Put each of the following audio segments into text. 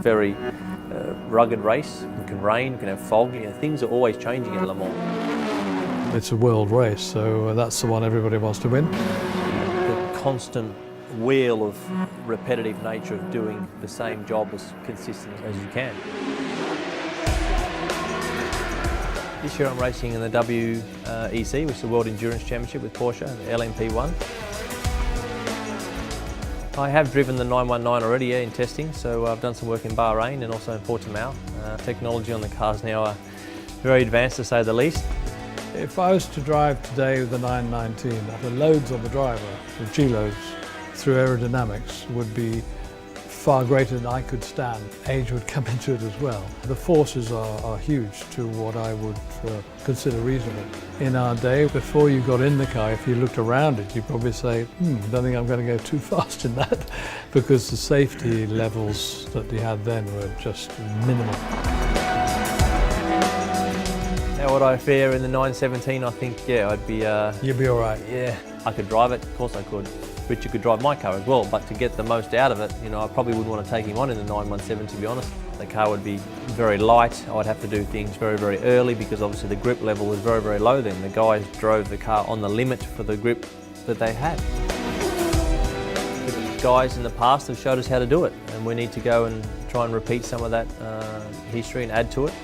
very rugged race. It can rain, it can have fog, things are always changing at Le Mans. It's a world race, so that's the one everybody wants to win. The constant wheel of repetitive nature of doing the same job as consistent as you can. This year I'm racing in the WEC, which is the World Endurance Championship with Porsche, the LMP1. I have driven the 919 already in testing, so I've done some work in Bahrain and also in Portimao. Technology on the cars now are very advanced, to say the least. If I was to drive today with the 919, the loads on the driver, the G-loads, through aerodynamics would be far greater than I could stand. Age would come into it as well. The forces are huge to what I would consider reasonable. In our day, before you got in the car, if you looked around it, you'd probably say, I don't think I'm going to go too fast in that, because the safety levels that you had then were just minimal. How would I fare in the 917? I think, I'd be... You'd be all right. Yeah, I could drive it, of course I could. Richard could drive my car as well, but to get the most out of it, I probably wouldn't want to take him on in the 917, to be honest. The car would be very light. I would have to do things very, very early because obviously the grip level was very, very low then. The guys drove the car on the limit for the grip that they had. The guys in the past have showed us how to do it, and we need to go and try and repeat some of that history and add to it.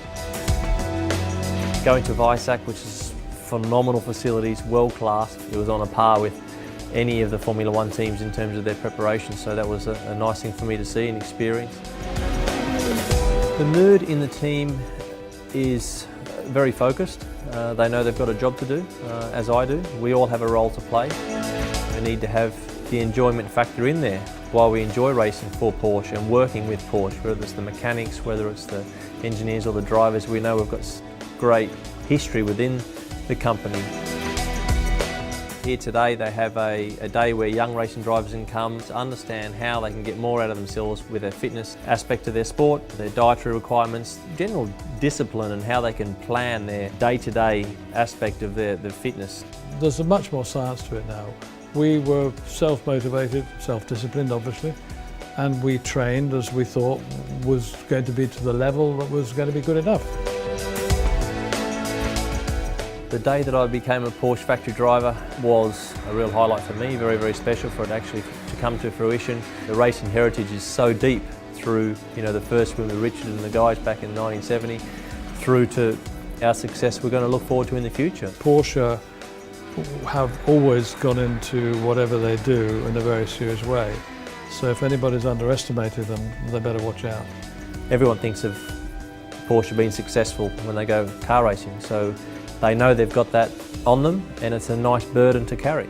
Going to Weissach, which is phenomenal facilities, world class. It was on a par with any of the Formula One teams in terms of their preparation, so that was a nice thing for me to see and experience. The nerd in the team is very focused. They know they've got a job to do, as I do. We all have a role to play. We need to have the enjoyment factor in there while we enjoy racing for Porsche and working with Porsche, whether it's the mechanics, whether it's the engineers or the drivers. We know we've got great history within the company. Here today they have a day where young racing drivers can come to understand how they can get more out of themselves with their fitness aspect of their sport, their dietary requirements, general discipline and how they can plan their day-to-day aspect of their fitness. There's a much more science to it now. We were self-motivated, self-disciplined obviously, and we trained as we thought was going to be to the level that was going to be good enough. The day that I became a Porsche factory driver was a real highlight for me, very, very special for it actually to come to fruition. The racing heritage is so deep through the first win with Richard and the guys back in 1970, through to our success we're going to look forward to in the future. Porsche have always gone into whatever they do in a very serious way, so if anybody's underestimated them, they better watch out. Everyone thinks of Porsche being successful when they go car racing, so they know they've got that on them and it's a nice burden to carry.